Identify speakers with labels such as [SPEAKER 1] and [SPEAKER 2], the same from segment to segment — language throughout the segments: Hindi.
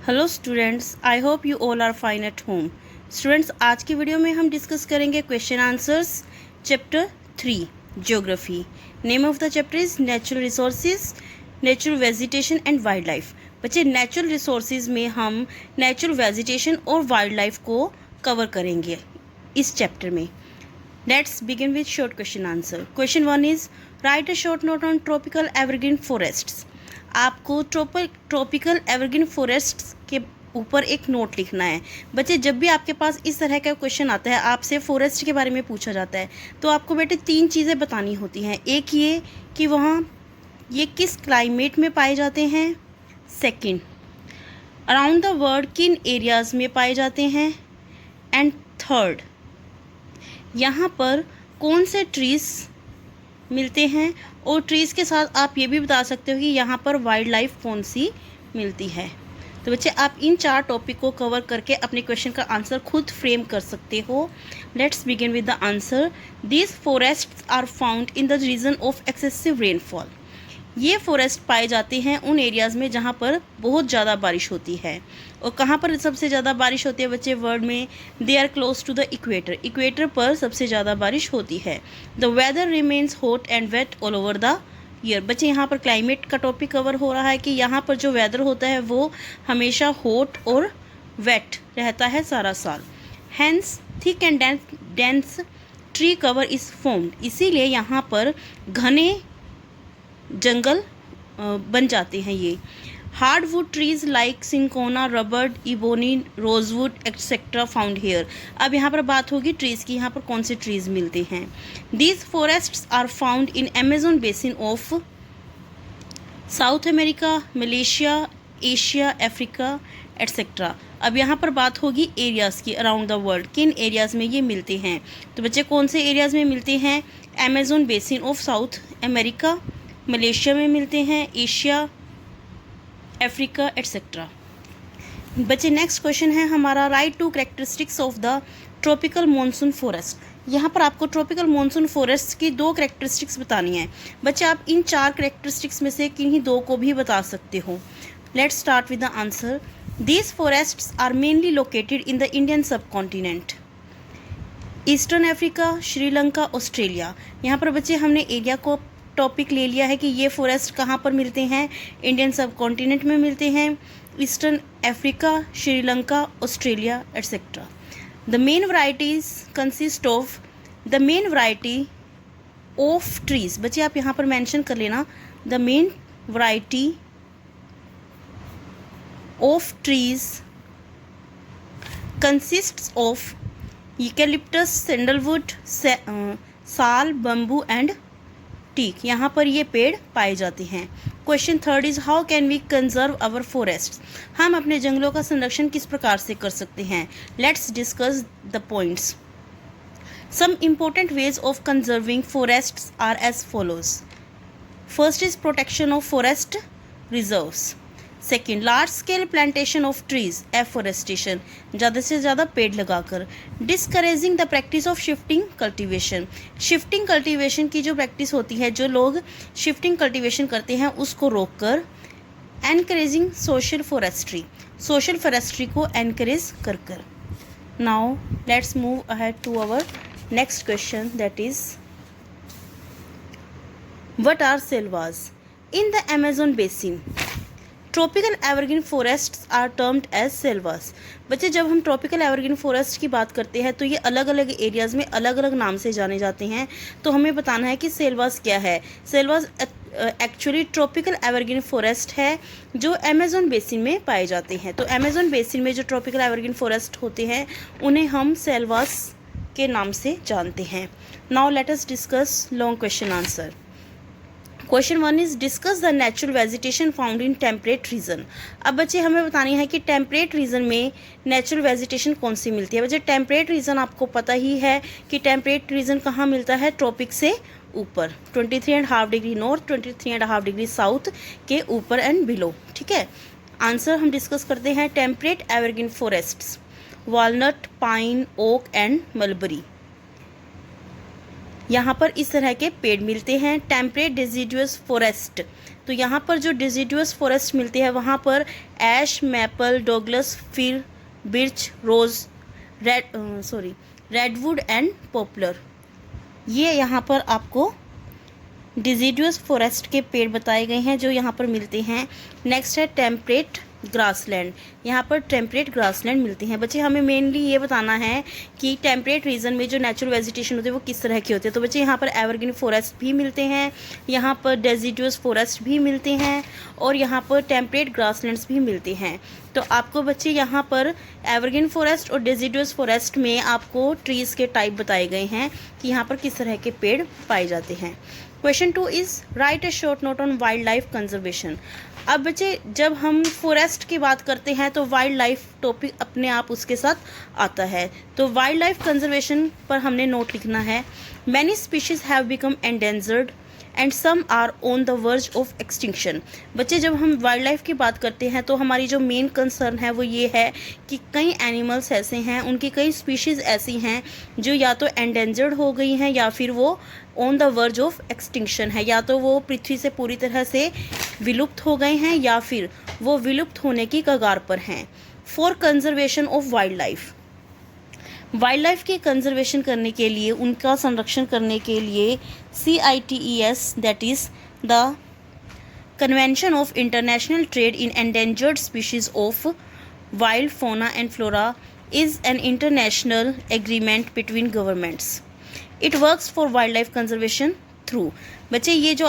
[SPEAKER 1] Hello students, I hope you all are fine at home. Students, आज की वीडियो में हम डिस्कस करेंगे question answers chapter 3 geography. Name of the chapter is natural resources, natural vegetation and wild life. बच्चे, नेचुरल रिसोर्सेज में हम नेचुरल वेजिटेशन और वाइल्ड लाइफ को कवर करेंगे इस चैप्टर में। Let's begin with short question answer. Question 1 is write a short note on tropical evergreen forests. आपको ट्रॉपिकल एवरग्रीन फॉरेस्ट्स के ऊपर एक नोट लिखना है। बच्चे, जब भी आपके पास इस तरह का क्वेश्चन आता है, आपसे फॉरेस्ट के बारे में पूछा जाता है, तो आपको बेटे 3 चीज़ें बतानी होती हैं। एक ये कि वहाँ ये किस क्लाइमेट में पाए जाते हैं, सेकंड अराउंड द वर्ल्ड किन एरियाज़ में पाए जाते हैं, एंड थर्ड यहाँ पर कौन से ट्रीज़ मिलते हैं। और ट्रीज़ के साथ आप ये भी बता सकते हो कि यहाँ पर वाइल्ड लाइफ कौन सी मिलती है। तो बच्चे, आप इन 4 टॉपिक को कवर करके अपने क्वेश्चन का आंसर खुद फ्रेम कर सकते हो। Let's begin with the answer. These forests are found in the region of excessive rainfall. ये फॉरेस्ट पाए जाते हैं उन एरियाज़ में जहाँ पर बहुत ज़्यादा बारिश होती है। और कहाँ पर सबसे ज़्यादा बारिश होती है बच्चे वर्ल्ड में? They are close to the equator. Equator पर सबसे ज़्यादा बारिश होती है। The weather remains hot and wet all over the year. बच्चे, यहाँ पर क्लाइमेट का टॉपिक कवर हो रहा है कि यहाँ पर जो वेदर होता है वो हमेशा हॉट और वेट रहता है सारा साल। Hence thick and dense tree cover is formed. इसीलिए यहाँ पर घने जंगल बन जाते हैं। ये hardwood trees like cinchona, rubber, ebony, rosewood etcetera found here. अब यहाँ पर बात होगी ट्रीज़ की। यहाँ पर कौन से ट्रीज़ मिलते हैं? These forests are found in Amazon basin of South America, Malaysia, Asia, Africa etcetera. अब यहाँ पर बात होगी एरियाज़ की। अराउंड द वर्ल्ड किन एरियाज़ में ये मिलते हैं? तो बच्चे, कौन से एरियाज़ में मिलते हैं? Amazon basin of South America, Malaysia में मिलते हैं, एशिया, अफ्रीका एट्सेट्रा। बच्चे, नेक्स्ट क्वेश्चन है हमारा, right 2 characteristics of the tropical monsoon forest. यहाँ पर आपको ट्रॉपिकल मॉनसून फॉरेस्ट की 2 कैरेक्टरिस्टिक्स बतानी है। बच्चे, आप इन 4 कैरेक्टरिस्टिक्स में से किन्हीं 2 को भी बता सकते हो। Let's start with the answer. These forests are mainly located in the Indian subcontinent, eastern Africa, Sri Lanka, Australia. यहाँ पर बच्चे हमने एरिया को टॉपिक ले लिया है कि ये फॉरेस्ट कहाँ पर मिलते हैं। इंडियन सब कॉन्टिनेंट में मिलते हैं, eastern Africa, Sri Lanka, Australia etcetera. The main varieties consist of the main variety of trees. बच्चे, आप यहाँ पर मेंशन कर लेना, the main variety of trees consists of eucalyptus, sandalwood, sal, bamboo and teak. यहाँ पर ये पेड़ पाए जाते हैं। Question 3 is how can we conserve our forest. हम अपने जंगलों का संरक्षण किस प्रकार से कर सकते हैं? Let's discuss the points. Some important ways of conserving forests are as follows. First is protection of forest reserves. Second, large scale plantation of trees, afforestation, ज़्यादा से ज़्यादा पेड़ लगाकर। Discouraging the practice of shifting cultivation. Shifting cultivation की जो प्रैक्टिस होती है, जो लोग शिफ्टिंग कल्टीवेशन करते हैं, उसको रोककर। Encouraging social forestry, social forestry को एनकरेज कर कर। Now let's move ahead to our next question, that is what are selvas in the Amazon basin. Tropical evergreen forests are termed as selvas. बच्चे, जब हम ट्रॉपिकल एवरग्रीन फॉरेस्ट की बात करते हैं तो ये अलग अलग एरियाज़ में अलग अलग नाम से जाने जाते हैं। तो हमें बताना है कि सेल्वास क्या है। Selvas actually tropical evergreen forest है जो अमेजोन बेसिन में पाए जाते हैं। तो अमेजोन बेसिन में जो ट्रॉपिकल एवरग्रीन फॉरेस्ट होते हैं उन्हें हम सेल्वास के नाम से जानते हैं। Now let us discuss long question answer. Question 1 is discuss the natural vegetation found in temperate region. अब बच्चे, हमें बतानी है कि टेम्परेट रीजन में नेचुरल वेजिटेशन कौन सी मिलती है। बच्चे, टेम्परेट रीजन आपको पता ही है कि टेम्परेट रीजन कहाँ मिलता है? ट्रॉपिक से ऊपर 23.5 डिग्री नॉर्थ, 23.5 डिग्री साउथ के ऊपर एंड बिलो। ठीक है, आंसर हम डिस्कस करते हैं। Temperate evergreen forests, walnut, pine, oak and mulberry. यहाँ पर इस तरह के पेड़ मिलते हैं। टेम्परेट डिसीडुअस फॉरेस्ट, तो यहाँ पर जो डिसीडुअस फॉरेस्ट मिलते हैं वहाँ पर ash, maple, Douglas, fir, birch, rose, redwood and poplar, ये यहाँ पर आपको डिसीडुअस फॉरेस्ट के पेड़ बताए गए हैं जो यहाँ पर मिलते हैं। नेक्स्ट है टेम्परेट ग्रासलैंड, यहाँ पर टेम्परेट ग्रासलैंड मिलते हैं। बच्चे हमें मेनली ये बताना है कि टेम्परेट रीजन में जो नेचुरल वेजिटेशन होते हैं वो किस तरह के होते हैं। तो बच्चे यहाँ पर एवरग्रीन फॉरेस्ट भी मिलते हैं, यहाँ पर डेसिडुअस फॉरेस्ट भी मिलते हैं और यहाँ पर टेम्परेट ग्रासलैंड्स भी मिलते हैं। तो आपको बच्चे यहाँ पर एवरग्रीन फॉरेस्ट और डेसिडुअस फॉरेस्ट में आपको ट्रीज़ के टाइप बताए गए हैं कि यहाँ पर किस तरह के पेड़ पाए जाते हैं। Question 2 is right A short note on wild life conservation. अब बच्चे जब हम फॉरेस्ट की बात करते हैं तो वाइल्ड लाइफ टॉपिक अपने आप उसके साथ आता है। तो वाइल्ड लाइफ कंजर्वेशन पर हमने नोट लिखना है। Many species have become endangered and some are on the verge of extinction. बच्चे जब हम वाइल्ड लाइफ की बात करते हैं तो हमारी जो मेन कंसर्न है वो ये है कि कई एनिमल्स ऐसे हैं, उनकी कई स्पीशीज़ ऐसी हैं जो या तो एंडेंजर्ड हो गई हैं या फिर वो on the verge of extinction है, या तो वो पृथ्वी से पूरी तरह से विलुप्त हो गए हैं या फिर वो विलुप्त होने की कगार पर हैं। For conservation of wild life, wild life की कंजर्वेशन करने के लिए, उनका संरक्षण करने के लिए CITES that is the convention of international trade in endangered species of wild fauna and flora is an international agreement between governments. It works for wild life conservation through. बच्चे ये जो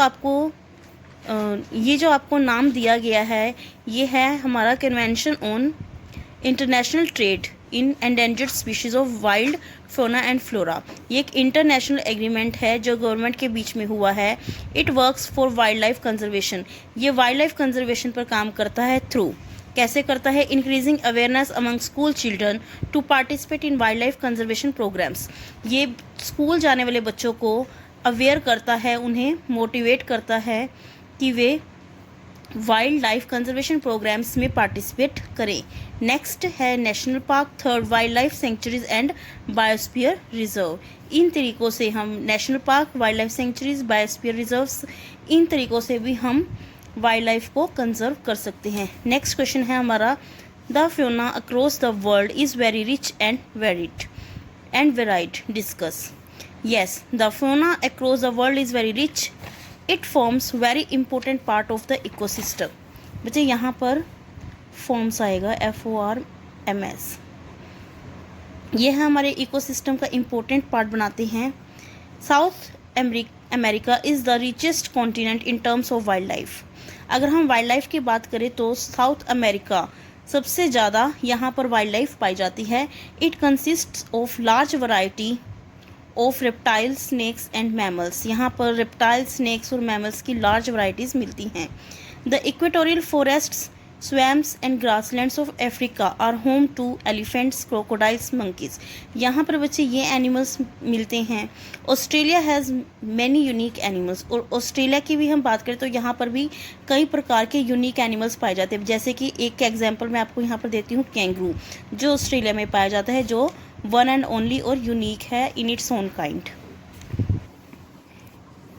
[SPEAKER 1] आपको नाम दिया गया है ये है हमारा convention on international trade in endangered species of wild fauna and flora. ये एक इंटरनेशनल एग्रीमेंट है जो गवर्नमेंट के बीच में हुआ है। It works for wild life conservation, ये वाइल्ड लाइफ कंजर्वेशन पर काम करता है थ्रू। कैसे करता है? Increasing awareness among school children to participate in wild life conservation programmes. ये स्कूल जाने वाले बच्चों को अवेयर करता है, उन्हें मोटिवेट करता है कि वे वाइल्ड लाइफ कंजर्वेशन प्रोग्राम्स में पार्टिसिपेट करें। नेक्स्ट है national park, third wildlife sanctuaries and biosphere reserve. इन तरीक़ों से हम national park, wildlife sanctuaries, biosphere reserves, इन तरीक़ों से भी हम वाइल्ड लाइफ को कंजर्व कर सकते हैं। नेक्स्ट क्वेश्चन है हमारा, the Fiona across the world is very rich and varied. Discuss. Yes, the fauna across the world is very rich. It forms very important part of the ecosystem. बच्चे यहाँ पर forms आएगा FORMS। ये है हमारे इकोसिस्टम का इम्पोर्टेंट पार्ट बनाते हैं। South America is the richest continent in terms of wild life. अगर हम वाइल्ड लाइफ की बात करें तो साउथ अमेरिका सबसे ज़्यादा यहाँ पर वाइल्ड लाइफ पाई जाती है। It consists of large variety of reptile, snakes and mammals. यहाँ पर रेप्टाइल, स्नेक्स और मैमल्स की लार्ज वैराइटीज़ मिलती हैं। The equatorial forests, swamps and grasslands of Africa are home to elephants, crocodiles, monkeys. यहाँ पर बच्चे ये एनिमल्स मिलते हैं। Australia has many unique animals, और ऑस्ट्रेलिया की भी हम बात करें तो यहाँ पर भी कई प्रकार के यूनिक एनिमल्स पाए जाते हैं। जैसे कि एक एग्जाम्पल मैं आपको यहाँ पर देती हूँ, कैंगरू, जो ऑस्ट्रेलिया में पाया जाता है, जो वन एंड ओनली और यूनिक है in its own kind.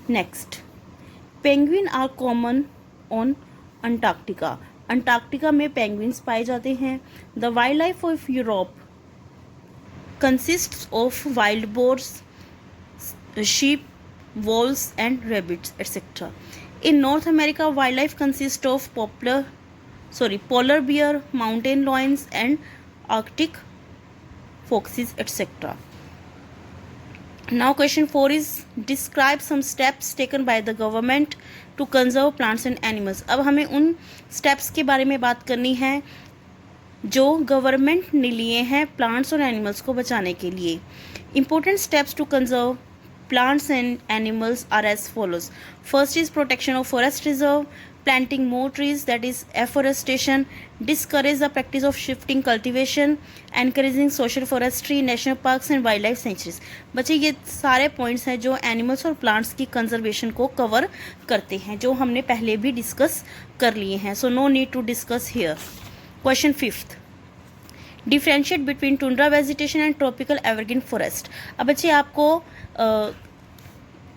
[SPEAKER 1] Next, penguin are common on Antarctica. Antarctica में पेंगुइन्स पाए जाते हैं। The wild life of Europe consists of wild boars, sheep, wolves and rabbits, etc. In North America, wildlife consists of polar bear, mountain lions and Arctic foxes, etc. Now question 4 is describe some steps taken by the government to conserve plants and animals. अब हमें उन steps के बारे में बात करनी है जो गवर्नमेंट ने लिए हैं प्लांट्स और एनिमल्स को बचाने के लिए। Important steps to conserve plants and animals are as follows. First is protection of forest reserve, planting more trees, that is afforestation, discourage the practice of shifting cultivation, encouraging social forestry, national parks and wildlife sanctuaries. बच्चे ये सारे पॉइंट्स हैं जो एनिमल्स और प्लांट्स की कंजर्वेशन को कवर करते हैं, जो हमने पहले भी डिस्कस कर लिए हैं, so no need to discuss here. Question 5th, differentiate between tundra vegetation and tropical evergreen forest. अब बच्चे आपको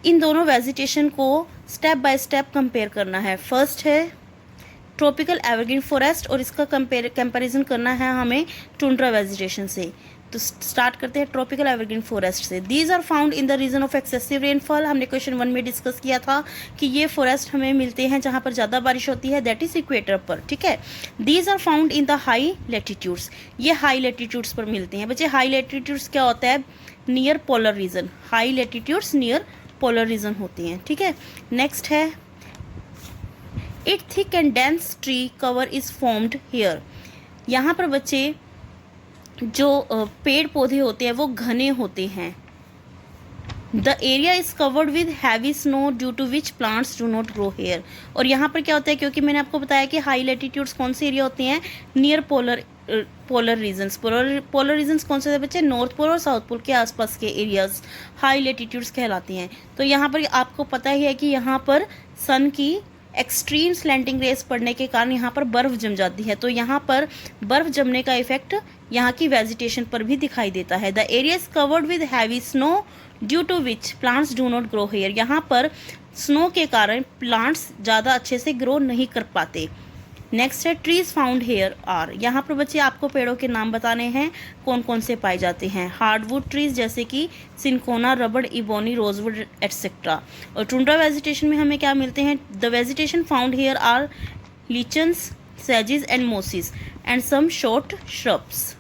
[SPEAKER 1] इन दोनों वेजिटेशन को स्टेप बाय स्टेप कंपेयर करना है। फर्स्ट है ट्रॉपिकल एवरग्रीन फॉरेस्ट और इसका कंपैरिजन करना है हमें टुंड्रा वेजिटेशन से। तो स्टार्ट करते हैं ट्रॉपिकल एवरग्रीन फॉरेस्ट से। These are found in the region of excessive rainfall. हमने क्वेश्चन 1 में डिस्कस किया था कि ये फॉरेस्ट हमें मिलते हैं जहाँ पर ज़्यादा बारिश होती है, दैट इज इक्वेटर पर, ठीक है। These are found in the high latitudes, ये हाई लेटीट्यूड्स पर मिलते हैं। बच्चे हाई लेटीट्यूड्स क्या होता है? Near polar region, high latitudes near polar region होती हैं, ठीक है। नेक्स्ट है it thick and dense tree cover is formed here. यहाँ पर बच्चे जो पेड़ पौधे होते हैं वो घने होते हैं। The area is covered with heavy snow due to which plants do not grow here. और यहाँ पर क्या होता है, क्योंकि मैंने आपको बताया कि हाई लेटीट्यूड्स कौन से एरिया होते हैं? Near polar regions. Polar regions कौन से थे बच्चे? नॉर्थ पोल और साउथ पोल के आसपास के एरियाज हाई लेटीट्यूड्स कहलाती हैं। तो यहाँ पर आपको पता ही है कि यहाँ पर सन की एक्सट्रीम स्लैंटिंग रेस पड़ने के कारण यहाँ पर बर्फ़ जम जाती है। तो यहाँ पर बर्फ़ जमने का इफेक्ट यहाँ की वेजिटेशन पर भी दिखाई देता है। The area is covered with heavy snow due to which plants do not grow here. यहाँ पर स्नो के कारण प्लांट्स ज़्यादा अच्छे से ग्रो नहीं कर पाते। नेक्स्ट है ट्रीज फाउंड हेयर आर। यहाँ पर बच्चे आपको पेड़ों के नाम बताने हैं कौन कौन से पाए जाते हैं। हार्डवुड ट्रीज जैसे कि cinchona, rubber, ebony, rosewood etcetera. और टुंड्रा वेजिटेशन में हमें क्या मिलते हैं? The vegetation found here are lichens, सेजेस and mosses and some short shrubs.